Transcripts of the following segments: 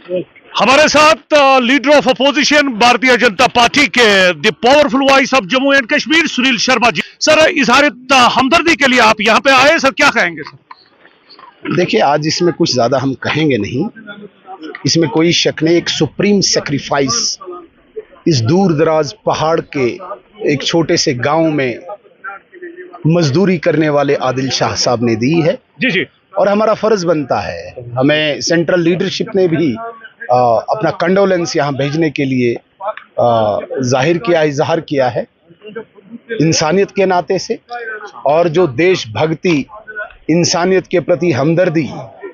हमारे साथ leader of opposition भारतीय जनता पार्टी के the powerful voice of Jammu and Kashmir Sunil Sharma ji. Sir, इजहार हमदर्दी के लिए आप यहाँ पे आए, सर क्या कहेंगे सर? देखिए, आज इसमें कुछ ज़्यादा हम कहेंगे नहीं, इसमें कोई शक नहीं। एक सुप्रीम सेक्रीफाइस इस दूर दराज पहाड़ के एक छोटे से गांव में मजदूरी करने वाले आदिल शाह साहब ने दी है जी जी। और हमारा फर्ज बनता है, हमें सेंट्रल लीडरशिप ने भी अपना कंडोलेंस यहाँ भेजने के लिए इजहार किया है इंसानियत के नाते से। और जो देशभक्ति, इंसानियत के प्रति हमदर्दी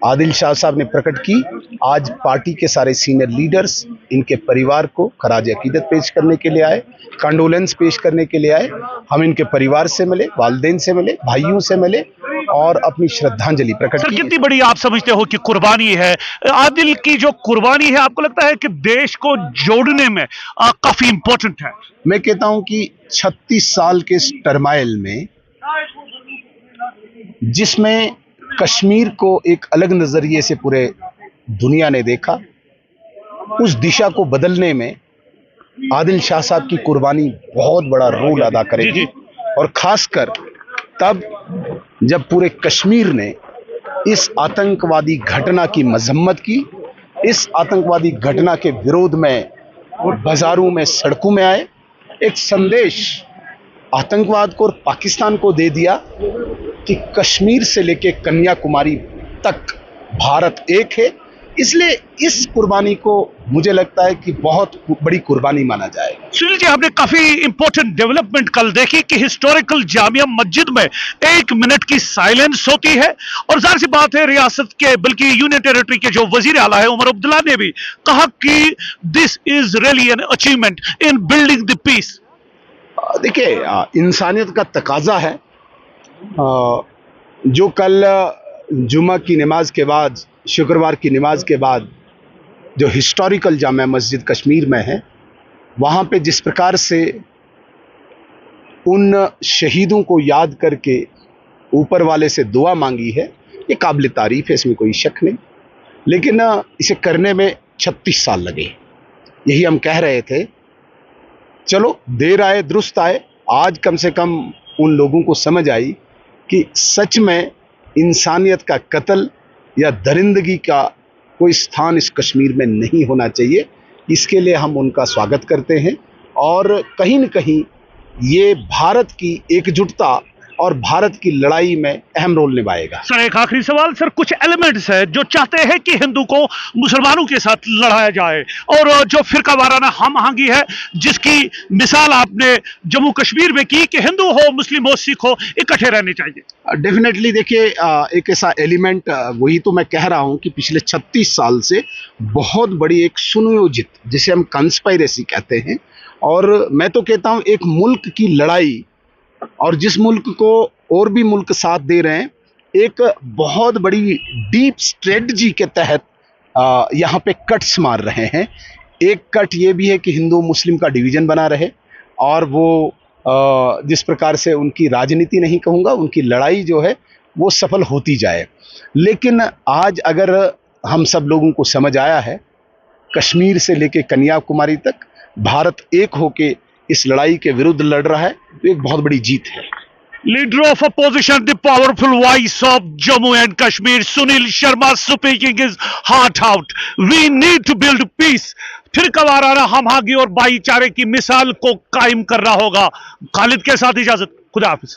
आदिल शाह साहब ने प्रकट की, आज पार्टी के सारे सीनियर लीडर्स इनके परिवार को खराज अकीदत पेश करने के लिए आए, कंडोलेंस पेश करने के लिए आए। हम इनके परिवार से मिले, वालिदैन से मिले, भाइयों से मिले और अपनी श्रद्धांजलि प्रकट की। कितनी बड़ी आप समझते हो कि कुर्बानी है आदिल की? जो कुर्बानी है, आपको लगता है कि देश को जोड़ने में काफी इंपॉर्टेंट है? मैं कहता हूं कि 36 साल के इस टर्माइल में, जिसमें कश्मीर को एक अलग नजरिए से पूरे दुनिया ने देखा, उस दिशा को बदलने में आदिल शाह साहब की कुर्बानी बहुत बड़ा रोल अदा करेगी। और खासकर तब जब पूरे कश्मीर ने इस आतंकवादी घटना की मजम्मत की, इस आतंकवादी घटना के विरोध में बाजारों में, सड़कों में आए, एक संदेश आतंकवाद को और पाकिस्तान को दे दिया कि कश्मीर से लेके कन्याकुमारी तक भारत एक है। इसलिए इस कुर्बानी को मुझे लगता है कि बहुत बड़ी कुर्बानी माना जाएगा। सुनील जी, आपने काफी इंपॉर्टेंट डेवलपमेंट कल देखी कि हिस्टोरिकल जामिया मस्जिद में 1 मिनट की साइलेंस होती है। और जाहिर सी बात है, रियासत के बल्कि यूनियन टेरिटरी के जो वजीर आला है उमर अब्दुल्ला ने भी कहा कि this is really an achievement in building the peace. देखिए, इंसानियत का तकाजा है। जो कल जुमा की नमाज के बाद, शुक्रवार की नमाज के बाद जो हिस्टोरिकल जामा मस्जिद कश्मीर में है, वहाँ पे जिस प्रकार से उन शहीदों को याद करके ऊपर वाले से दुआ मांगी है, ये काबिल तारीफ है, इसमें कोई शक नहीं। लेकिन इसे करने में 36 साल लगे। यही हम कह रहे थे, चलो देर आए दुरुस्त आए। आज कम से कम उन लोगों को समझ आई कि सच में इंसानियत का कत्ल या दरिंदगी का कोई स्थान इस कश्मीर में नहीं होना चाहिए। इसके लिए हम उनका स्वागत करते हैं और कहीं न कहीं ये भारत की एकजुटता और भारत की लड़ाई में अहम रोल निभाएगा। सर, एक आखिरी सवाल। सर, कुछ एलिमेंट्स है जो चाहते हैं कि हिंदू को मुसलमानों के साथ लड़ाया जाए, और जो फिरका वाराना हम आहंगी है, जिसकी मिसाल आपने जम्मू कश्मीर में की कि हिंदू हो, मुस्लिम हो, सिख हो, इकट्ठे रहने चाहिए। डेफिनेटली देखिए, एक ऐसा एलिमेंट, वही तो मैं कह रहा हूं कि पिछले 36 साल से बहुत बड़ी एक सुनियोजित, जिसे हम कंस्पायरेसी कहते हैं, और मैं तो कहता हूं एक मुल्क की लड़ाई, और जिस मुल्क को और भी मुल्क साथ दे रहे हैं, एक बहुत बड़ी डीप स्ट्रेटजी के तहत यहाँ पे कट्स मार रहे हैं। एक कट ये भी है कि हिंदू मुस्लिम का डिवीजन बना रहे, और वो जिस प्रकार से उनकी राजनीति नहीं कहूँगा, उनकी लड़ाई जो है वो सफल होती जाए। लेकिन आज अगर हम सब लोगों को समझ आया है, कश्मीर से लेके कन्याकुमारी तक भारत एक होके इस लड़ाई के विरुद्ध लड़ रहा है, तो एक बहुत बड़ी जीत है। Leader of opposition, the powerful voice of Jammu and Kashmir Sunil Sharma speaking is heart out. We need to build peace. फिर कवाराना हमआहंगी और भाईचारे की मिसाल को कायम करना होगा। खालिद के साथ इजाजत, खुदा हाफिज।